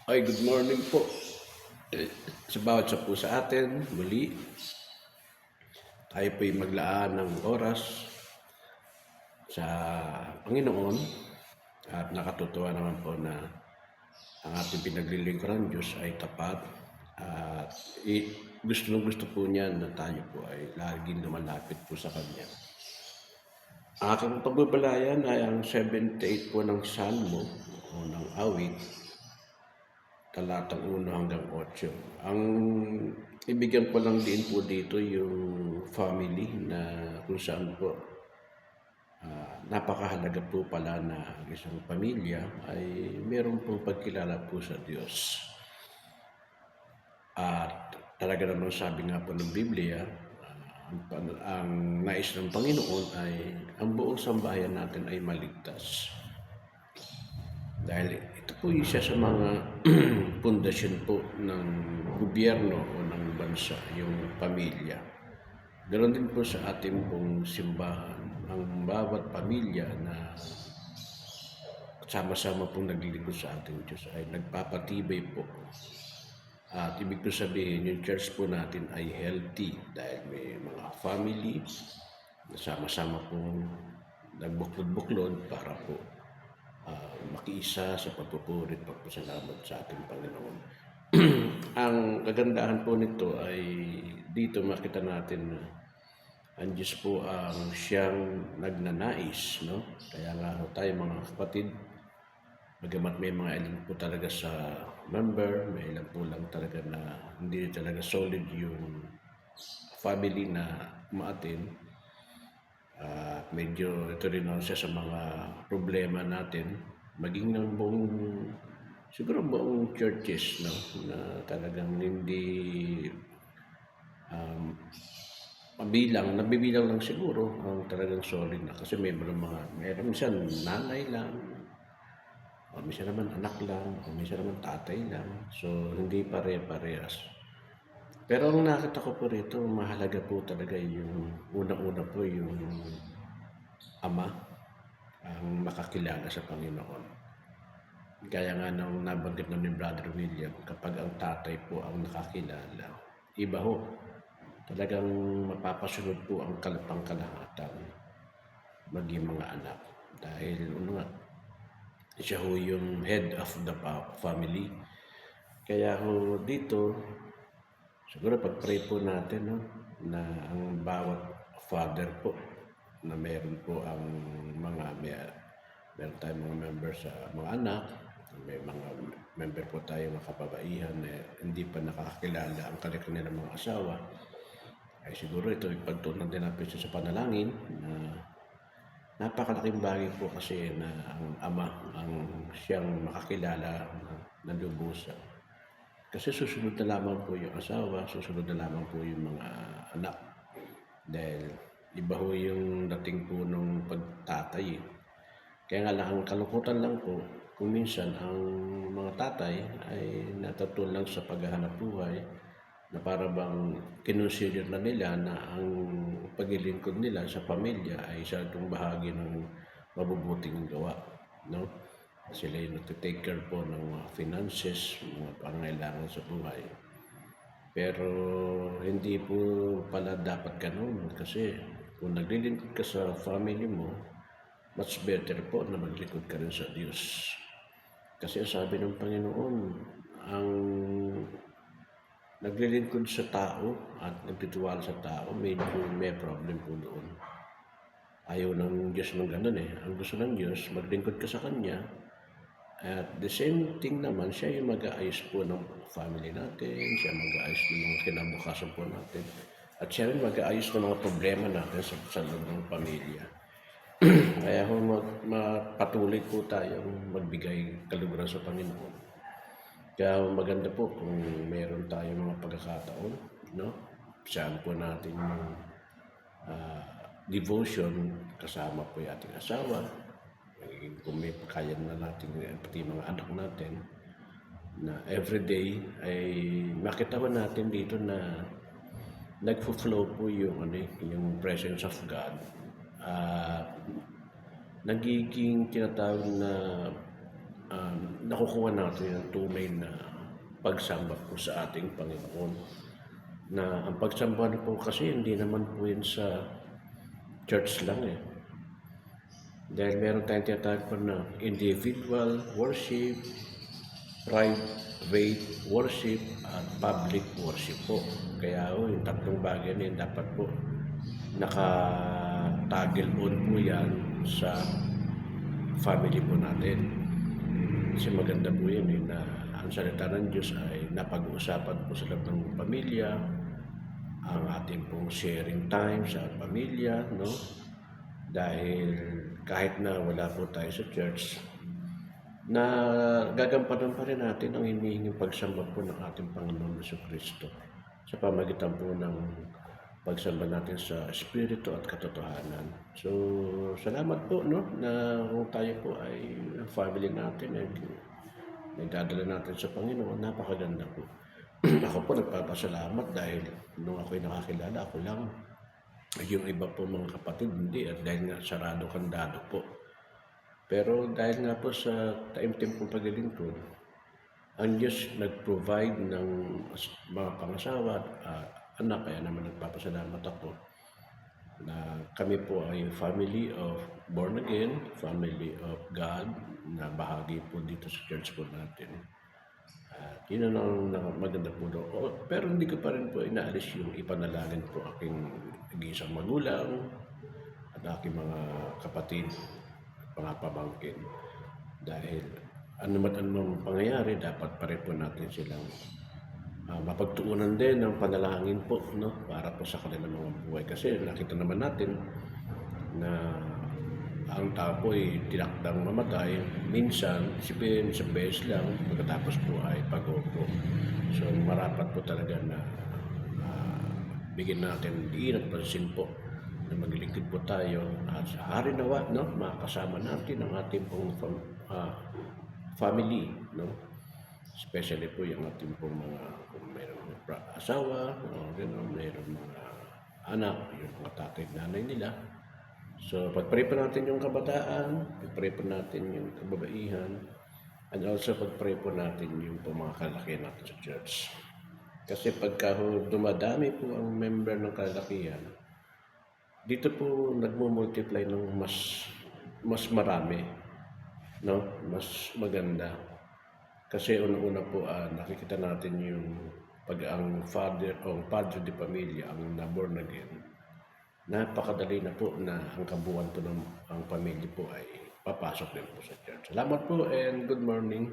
Ay, good morning po. Sa bawat isa po sa atin, muli, tayo po'y maglaan ng oras sa Panginoon at nakatutuwa naman po na ang ating pinaglilingkuran Diyos ay tapat at gusto po niya na tayo po ay laging lumalapit po sa Kanya. Ang aking pagbabalayan ay ang 78 po ng Salmo o ng awit, talatang 1 hanggang 8. Ang ibigyan ko lang din po dito yung family na kung saan po napakahalaga po pala na ang isang pamilya ay meron pong pagkilala po sa Diyos. At talaga naman sabi nga po ng Biblia, ang nais ng Panginoon ay ang buong sambahayan natin ay maligtas. Dahil ito po isa sa mga pundasyon po ng gobyerno o ng bansa, yung pamilya. Ganoon din po sa ating pong simbahan. Ang bawat pamilya na sama-sama pong naglilingkod sa ating Diyos ay nagpapatibay po. At ibig ko sabihin, yung church po natin ay healthy dahil may mga family na sama-sama pong nagbuklod-buklod para po makiisa sa pagpupuri at pagpasalamat sa ating Panginoon. Ang kagandahan po nito ay dito makita natin na ang Diyos po ang siyang nagnanais, no? Kaya nga tayo mga kapatid, bagamat may mga ilan po talaga sa member, may ilan po lang talaga na hindi talaga solid yung family na umaatin. Medyo ito rin siya sa mga problema natin, maging ng buong, siguro buong churches, no? Na talagang hindi nabibilang lang siguro ang talagang solid na. Kasi meron minsan nanay lang, o minsan naman anak lang, o minsan naman tatay lang. So, hindi pare-parehas. Pero ang nakita ko po rito, mahalaga po talaga yung unang-una po yung ama ang makakilala sa Panginoon. Kaya nga nang nabanggit na ni Brother William, kapag ang tatay po ang nakakilala, iba ho, talagang mapapasunod po ang pangkalahatan maging mga anak. Dahil siya ho yung head of the family. Kaya ho dito, siguro pag-pray po natin, no, na ang bawat father po na meron po ang meron tayong mga member sa mga anak, may mga member po tayo mga kababaihan na hindi pa nakakilala ang kanilang mga asawa, ay siguro ito ipagtuunan din natin sa panalangin na napakalaking bagay po kasi na ang ama ang siyang makakilala ng lubusan. Kasi susunod na lamang po yung asawa, susunod na lamang po yung mga anak. Dahil iba ho yung dating po nung pagtatay. Kaya nga lang, ang kalungkutan lang po, kung minsan ang mga tatay ay natutul lang sa paghahanap buhay na para bang kinonsider na nila na ang paglilingkod nila sa pamilya ay isa itong bahagi ng mabubuting gawa, no? Sila yung nag-take care po ng mga finances, mga pangailangan sa buhay. Pero hindi po pala dapat ganun kasi kung naglilingkod ka sa family mo, much better po na maglingkod ka rin sa Diyos. Kasi sabi ng Panginoon, ang naglilingkod sa tao at nagtitiwala sa tao, medyo may problem po doon. Ayaw ng Diyos ng ganun eh. Ang gusto ng Diyos, maglingkod ka sa Kanya. At the same thing naman, siya yung mag-aayos po ng family natin, siya mag-aayos ng mga kinabukasan po natin. At siya rin mag-aayos ng mga problema natin sa loob ng pamilya. Kaya kung patuloy po tayong magbigay kaluguran sa Panginoon. Kaya maganda po kung meron tayong mga pagkakataon, no? Saan po natin yung devotion kasama po yung ating asawa. Kung may kaya na natin, pati mga anak natin, na everyday ay makita ko natin dito na nagfo-flow po yung presence of God. Nagiging tinatawag na nakukuha natin ang tunay na pagsamba po sa ating Panginoon. Na ang pagsamba po kasi hindi naman po yun sa church lang eh. Dahil meron tayong tinatawag po na individual worship, private worship, at public worship po. Kaya yung tatlong bagay na yun dapat po naka-toggle on po yan sa family po natin. Kasi maganda po yun eh, na ang salita ng Diyos ay napag-uusapan po sa loob ng pamilya, ang ating pong sharing time sa pamilya, no? Dahil kahit na wala po tayo sa church, na gagampanan pa rin natin ang hinihinging pagsamba po ng ating Panginoon Jesucristo sa pamagitan po ng pagsamba natin sa Espiritu at katotohanan. So, salamat po, no, na kung tayo po ay family natin, ay nagdadala natin sa Panginoon, napakaganda po. Ako po nagpapasalamat dahil nung ako'y nakakilala, ako lang. Yung iba po mga kapatid, hindi. At dahil nga sarado kandado po. Pero dahil nga po sa taimtim kong paglilingkod, ang Diyos nag-provide ng mga pangasawa at anak. Kaya naman nagpapasalamat ako na kami po ay family of born again, family of God, na bahagi po dito sa church po natin. At yun ang maganda po doon. Pero hindi ko pa rin po inaalis yung ipanalangin po aking nag-iisang magulang at aking mga kapatid at mga pamangkin. Dahil anumang pangyayari, dapat pa rin po natin silang mapagtuunan din ng panalangin po, no? Para po sa kanilang mga buhay. Kasi nakita naman natin na ang tao po ay tinakdang mamatay. Minsan, isipin, isang beses lang, pagkatapos po ay pag-upo. So, marapat po talaga na bigyan natin diin at pansin po na maglingkod po tayo. At sa hari nawa, no, makakasama natin ang ating pong family, no? Especially po yung ating pong mga, kung mayroong asawa, o mayroong mga anak, yung mga tatay nanay nila. So, pag-pray po natin yung kabataan, pag-pray po natin yung kababaihan, and also pag-pray po natin yung mga kalalakihan natin sa church. Kasi pagka dumadami po ang member ng kalalakihan, dito po nagmo-multiply ng mas marami, no? Mas maganda. Kasi una-una po nakikita natin yung pag ang father o padre de pamilya ang na-born again, napakadali na po na ang kabuuan po ng ang pamilya po ay papasok din po sa church. Salamat po and good morning.